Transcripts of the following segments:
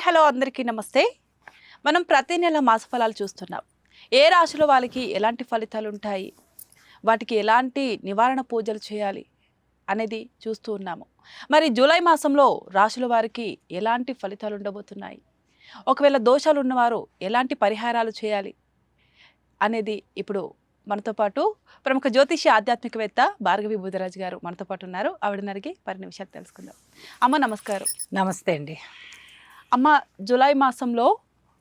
Hello అందరికీ నమస్తే. మనం ప్రతి నెల మాస ఫలాలు చూస్తున్నాం. ఏ రాశిలో వాళ్ళకి ఎలాంటి ఫలితాలు ఉంటాయి, వాటికి ఎలాంటి నివారణ పూజలు చేయాలి అనేది చూస్తూ ఉన్నాము. మరి జూలై మాసంలో రాశుల వారికి ఎలాంటి ఫలితాలు ఉండబోతున్నాయి, ఒకవేళ దోషాలు ఉన్నవారు ఎలాంటి పరిహారాలు చేయాలి అనేది ఇప్పుడు మనతో పాటు ప్రముఖ జ్యోతిషి ఆధ్యాత్మికవేత్త భార్గవి బుధరాజు గారు మనతో పాటు ఉన్నారు. ఆవిడని అడిగి మరిన్ని విషయాలు తెలుసుకుందాం. అమ్మ నమస్కారం. నమస్తే అండి. అమ్మ, జూలై మాసంలో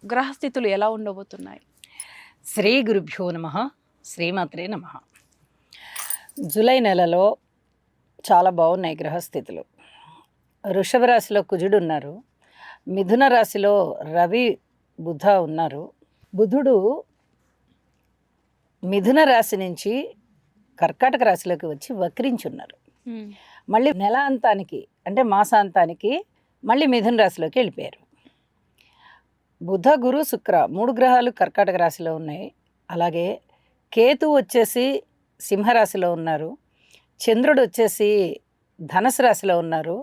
గ్రహస్థితులు ఎలా ఉండబోతున్నాయి? శ్రీ గురుభ్యో నమః, శ్రీమాత్రే నమః. జూలై నెలలో చాలా బాగున్నాయి గ్రహస్థితులు. వృషభ రాశిలో కుజుడు ఉన్నారు, మిథున రాశిలో రవి బుధ ఉన్నారు. బుధుడు మిథున రాశి నుంచి కర్కాటక రాశిలోకి వచ్చి వక్రించున్నారు. మళ్ళీ నెల అంతానికి అంటే మాసాంతానికి మళ్ళీ మిథున రాశిలోకి వెళ్ళిపోయారు. బుధ గురు శుక్ర 3 గ్రహాలు కర్కాటక రాశిలో ఉన్నాయి. అలాగే కేతు వచ్చేసి సింహరాశిలో ఉన్నారు, చంద్రుడు వచ్చేసి ధనుసు రాశిలో ఉన్నారు,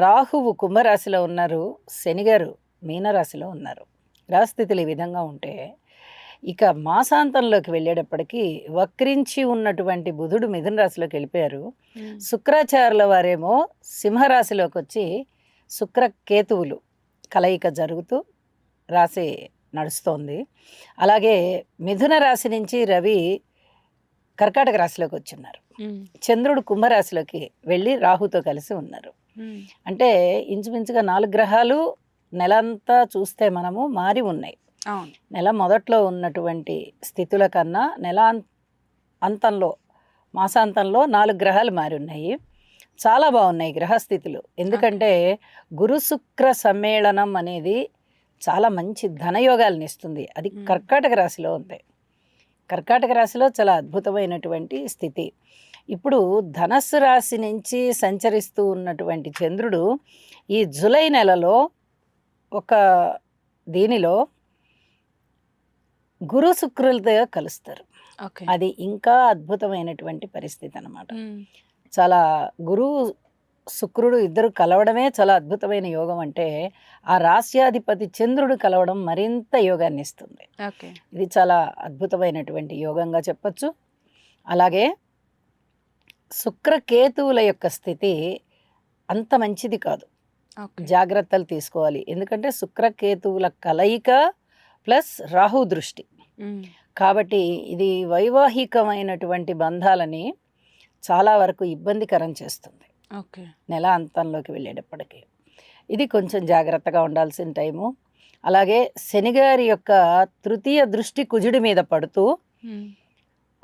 రాహువు కుంభరాశిలో ఉన్నారు, శనిగారు మీనరాశిలో ఉన్నారు. గ్రహస్థితులు ఈ విధంగా ఉంటే ఇక మాసాంతంలోకి వెళ్ళేటప్పటికీ వక్రించి ఉన్నటువంటి బుధుడు మిథున రాశిలోకి వెళ్ళిపోయారు. శుక్రాచార్యుల వారేమో సింహరాశిలోకి వచ్చి శుక్ర కేతువులు కలయిక జరుగుతూ రాశి నడుస్తోంది. అలాగే మిథున రాశి నుంచి రవి కర్కాటక రాశిలోకి వచ్చిన్నారు. చంద్రుడు కుంభరాశిలోకి వెళ్ళి రాహుతో కలిసి ఉన్నారు. అంటే ఇంచుమించుగా 4 గ్రహాలు నెలంతా చూస్తే మనము మారి ఉన్నాయి. నెల మొదట్లో ఉన్నటువంటి స్థితుల కన్నా నెల అంతంలో మాసాంతంలో 4 గ్రహాలు మారి ఉన్నాయి. చాలా బాగున్నాయి గ్రహస్థితులు. ఎందుకంటే గురు శుక్ర సమ్మేళనం అనేది చాలా మంచి ధనయోగాలను ఇస్తుంది. అది కర్కాటక రాశిలో ఉంది. కర్కాటక రాశిలో చాలా అద్భుతమైనటువంటి స్థితి. ఇప్పుడు ధనస్సు రాశి నుంచి సంచరిస్తూ ఉన్నటువంటి చంద్రుడు ఈ జూలై నెలలో ఒక దీనిలో గురు శుక్రులతో కలుస్తారు. అది ఇంకా అద్భుతమైనటువంటి పరిస్థితి అన్నమాట. చాలా గురువు శుక్రుడు ఇద్దరు కలవడమే చాలా అద్భుతమైన యోగం. అంటే ఆ రాశ్యాధిపతి చంద్రుడు కలవడం మరింత యోగాన్ని ఇస్తుంది. ఇది చాలా అద్భుతమైనటువంటి యోగంగా చెప్పచ్చు. అలాగే శుక్రకేతువుల యొక్క స్థితి అంత మంచిది కాదు, జాగ్రత్తలు తీసుకోవాలి. ఎందుకంటే శుక్రకేతువుల కలయిక ప్లస్ రాహు దృష్టి కాబట్టి ఇది వైవాహికమైనటువంటి బంధాలని చాలా వరకు ఇబ్బందికరం చేస్తుంది. నెల అంతంలోకి వెళ్ళేటప్పటికి ఇది కొంచెం జాగ్రత్తగా ఉండాల్సిన టైము. అలాగే శనిగారి యొక్క తృతీయ దృష్టి కుజుడి మీద పడుతూ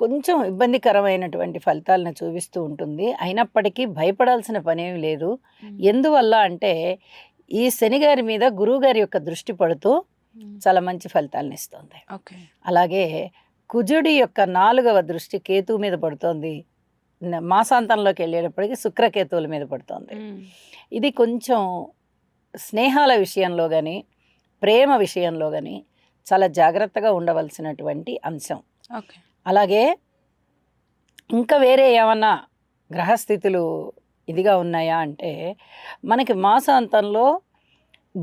కొంచెం ఇబ్బందికరమైనటువంటి ఫలితాలను చూపిస్తూ ఉంటుంది. అయినప్పటికీ భయపడాల్సిన పనేమి లేదు. ఎందువల్ల అంటే ఈ శనిగారి మీద గురువుగారి యొక్క దృష్టి పడుతూ చాలా మంచి ఫలితాలను ఇస్తుంది. అలాగే కుజుడి యొక్క 4వ దృష్టి కేతువు మీద పడుతోంది. మాసాంతంలోకి వెళ్ళేటప్పటికి శుక్రకేతువుల మీద పడుతుంది. ఇది కొంచెం స్నేహాల విషయంలో కానీ ప్రేమ విషయంలో కానీ చాలా జాగ్రత్తగా ఉండవలసినటువంటి అంశం. అలాగే ఇంకా వేరే ఏమన్నా గ్రహస్థితులు ఇదిగా ఉన్నాయా అంటే మనకి మాసాంతంలో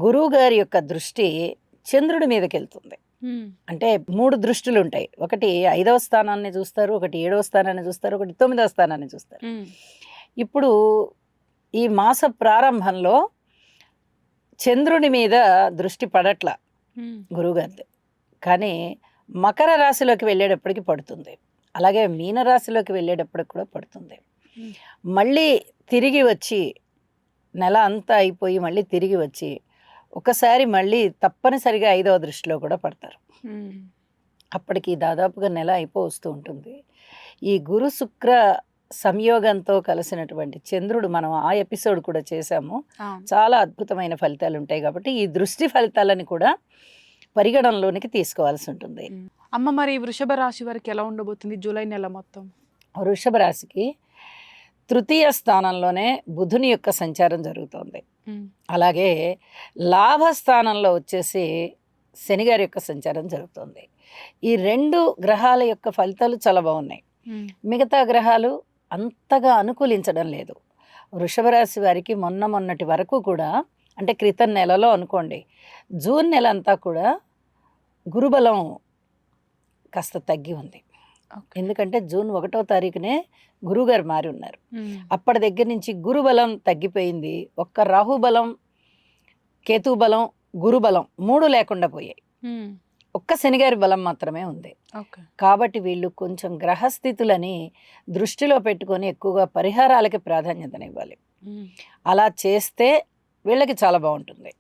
గురువు గారి యొక్క దృష్టి చంద్రుడి మీదకి వెళ్తుంది. అంటే 3 దృష్టిలు ఉంటాయి. ఒకటి 5వ స్థానాన్ని చూస్తారు, ఒకటి 7వ స్థానాన్ని చూస్తారు, ఒకటి 9వ స్థానాన్ని చూస్తారు. ఇప్పుడు ఈ మాస ప్రారంభంలో చంద్రుని మీద దృష్టి పడట్ల గురువుగారిది, కానీ మకర రాశిలోకి వెళ్ళేటప్పటికి పడుతుంది. అలాగే మీనరాశిలోకి వెళ్ళేటప్పటికి కూడా పడుతుంది. మళ్ళీ తిరిగి వచ్చి నెల అంతా అయిపోయి మళ్ళీ తిరిగి వచ్చి ఒకసారి మళ్ళీ తప్పనిసరిగా 5వ దృష్టిలో కూడా పడతారు. అప్పటికి దాదాపుగా నెల వస్తూ ఉంటుంది. ఈ గురు శుక్ర సంయోగంతో కలిసినటువంటి చంద్రుడు మనం ఆ ఎపిసోడ్ కూడా చేశాము. చాలా అద్భుతమైన ఫలితాలు ఉంటాయి. కాబట్టి ఈ దృష్టి ఫలితాలని కూడా పరిగణనలోనికి తీసుకోవాల్సి ఉంటుంది. అమ్మ, మరి వృషభ రాశి వారికి ఎలా ఉండబోతుంది జూలై నెల మొత్తం? వృషభ రాశికి తృతీయ స్థానంలోనే బుధుని యొక్క సంచారం జరుగుతోంది. అలాగే లాభస్థానంలో వచ్చేసి శనిగారి యొక్క సంచారం జరుగుతుంది. ఈ 2 గ్రహాల యొక్క ఫలితాలు చాలా బాగున్నాయి. మిగతా గ్రహాలు అంతగా అనుకూలించడం లేదు. వృషభ రాశి వారికి మొన్నటి వరకు కూడా అంటే క్రితం నెలలో అనుకోండి, జూన్ నెల అంతా కూడా గురుబలం కాస్త తగ్గి ఉంది. ఎందుకంటే జూన్ 1వ తారీఖునే గురువుగారు మారి ఉన్నారు. అప్పటి దగ్గర నుంచి గురుబలం తగ్గిపోయింది. ఒక్క రాహుబలం, కేతుబలం, గురుబలం 3 లేకుండా పోయాయి. ఒక్క శనిగారి బలం మాత్రమే ఉంది. కాబట్టి వీళ్ళు కొంచెం గ్రహస్థితులని దృష్టిలో పెట్టుకొని ఎక్కువగా పరిహారాలకి ప్రాధాన్యతనివ్వాలి. అలా చేస్తే వీళ్ళకి చాలా బాగుంటుంది.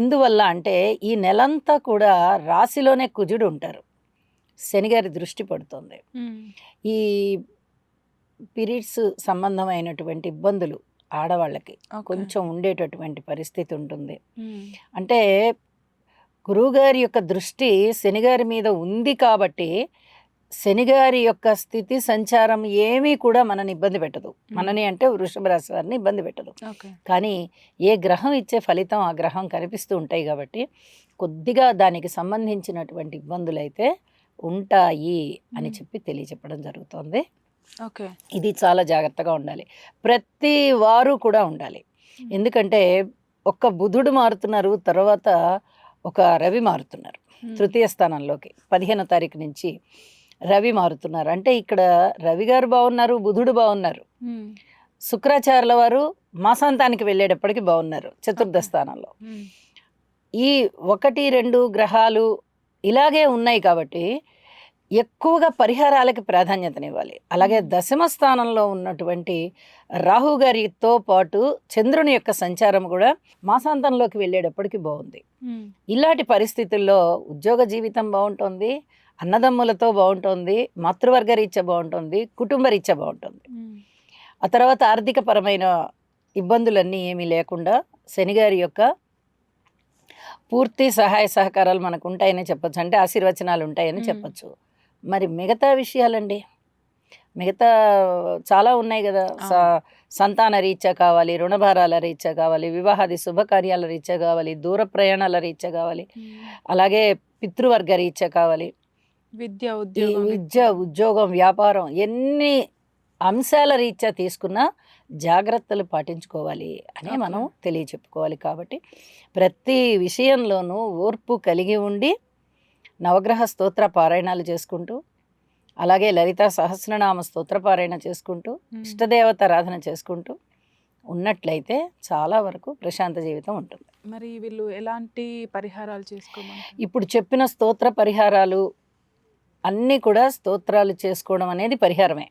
ఎందువల్ల అంటే ఈ నెలంతా కూడా రాశిలోనే కుజుడు ఉంటారు, శనిగారి దృష్టి పడుతుంది. ఈ పీరియడ్స్ సంబంధమైనటువంటి ఇబ్బందులు ఆడవాళ్ళకి కొంచెం ఉండేటటువంటి పరిస్థితి ఉంటుంది. అంటే గురువుగారి యొక్క దృష్టి శనిగారి మీద ఉంది కాబట్టి శనిగారి యొక్క స్థితి సంచారం ఏమీ కూడా మనని ఇబ్బంది పెట్టదు. మనని అంటే వృషభ రాశి వారిని ఇబ్బంది పెట్టదు. కానీ ఏ గ్రహం ఇచ్చే ఫలితం ఆ గ్రహం కనిపిస్తూ ఉంటాయి కాబట్టి కొద్దిగా దానికి సంబంధించినటువంటి ఇబ్బందులు అయితే ఉంటాయి అని చెప్పి తెలియచెప్పడం జరుగుతుంది. ఇది చాలా జాగ్రత్తగా ఉండాలి. ప్రతి వారు కూడా ఉండాలి. ఎందుకంటే ఒక్క బుధుడు మారుతున్నారు, తర్వాత ఒక రవి మారుతున్నారు తృతీయ స్థానంలోకి. 15వ తారీఖు నుంచి రవి మారుతున్నారు. అంటే ఇక్కడ రవి గారు బాగున్నారు, బుధుడు బాగున్నారు, శుక్రాచార్యుల వారు మాసాంతానికి వెళ్ళేటప్పటికి బాగున్నారు చతుర్థ స్థానంలో. ఈ 1, 2 గ్రహాలు ఇలాగే ఉన్నాయి కాబట్టి ఎక్కువగా పరిహారాలకి ప్రాధాన్యతనివ్వాలి. అలాగే దశమ స్థానంలో ఉన్నటువంటి రాహు గారితో పాటు చంద్రుని యొక్క సంచారం కూడా మాసాంతంలోకి వెళ్ళేటప్పటికి బాగుంది. ఇలాంటి పరిస్థితుల్లో ఉద్యోగ జీవితం బాగుంటుంది, అన్నదమ్ములతో బాగుంటుంది, మాతృవర్గ రీత్యా బాగుంటుంది, కుటుంబ రీత్యా బాగుంటుంది. ఆ తర్వాత ఆర్థిక పరమైన ఇబ్బందులన్నీ ఏమీ లేకుండా శనిగారి యొక్క పూర్తి సహాయ సహకారాలు మనకు ఉంటాయని చెప్పచ్చు. అంటే ఆశీర్వచనాలు ఉంటాయని చెప్పచ్చు. మరి మిగతా విషయాలండి, మిగతా చాలా ఉన్నాయి కదా. సంతాన రీత్యా కావాలి, రుణభారాల రీత్యా కావాలి, వివాహాది శుభకార్యాల రీత్యా కావాలి, దూర ప్రయాణాల రీత్యా కావాలి, అలాగే పితృవర్గ రీత్యా కావాలి, విద్య, ఉద్యోగం, వ్యాపారం, ఎన్ని అంశాల రీత్యా తీసుకున్నా జాగ్రత్తలు పాటించుకోవాలి అని మనం తెలియచెప్పుకోవాలి. కాబట్టి ప్రతి విషయంలోనూ ఓర్పు కలిగి ఉండి నవగ్రహ స్తోత్ర పారాయణాలు చేసుకుంటూ, అలాగే లలితా సహస్రనామ స్తోత్ర పారాయణ చేసుకుంటూ, ఇష్టదేవత ఆరాధన చేసుకుంటూ ఉన్నట్లయితే చాలా వరకు ప్రశాంత జీవితం ఉంటుంది. మరి వీళ్ళు ఎలాంటి పరిహారాలు చేసుకోమని? ఇప్పుడు చెప్పిన స్తోత్ర పరిహారాలు అన్నీ కూడా స్తోత్రాలు చేసుకోవడం అనేది పరిహారమే.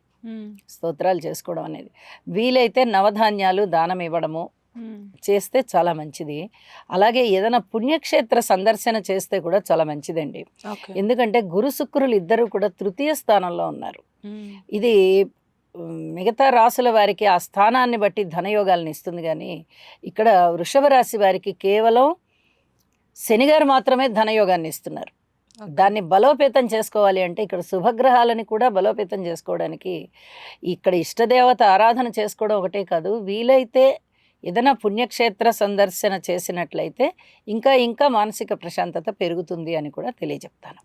స్తోత్రాలు చేసుకోవడం అనేది వీలైతే నవధాన్యాలు దానం ఇవ్వడము చేస్తే చాలా మంచిది. అలాగే ఏదైనా పుణ్యక్షేత్ర సందర్శన చేస్తే కూడా చాలా మంచిదండి. ఎందుకంటే గురు శుక్రులు ఇద్దరు కూడా తృతీయ స్థానంలో ఉన్నారు. ఇది మిగతా రాసుల వారికి ఆ స్థానాన్ని బట్టి ధనయోగాలను ఇస్తుంది, కానీ ఇక్కడ వృషభ రాశి వారికి కేవలం శనిగారు మాత్రమే ధనయోగాన్ని ఇస్తున్నారు. దాన్ని బలోపేతం చేసుకోవాలి అంటే ఇక్కడ శుభగ్రహాలని కూడా బలోపేతం చేసుకోవడానికి ఇక్కడ ఇష్టదేవత ఆరాధన చేసుకోవడం ఒకటే కాదు, వీలైతే ఏదైనా పుణ్యక్షేత్ర సందర్శన చేసినట్లయితే ఇంకా మానసిక ప్రశాంతత పెరుగుతుంది అని కూడా తెలియజెప్తాను.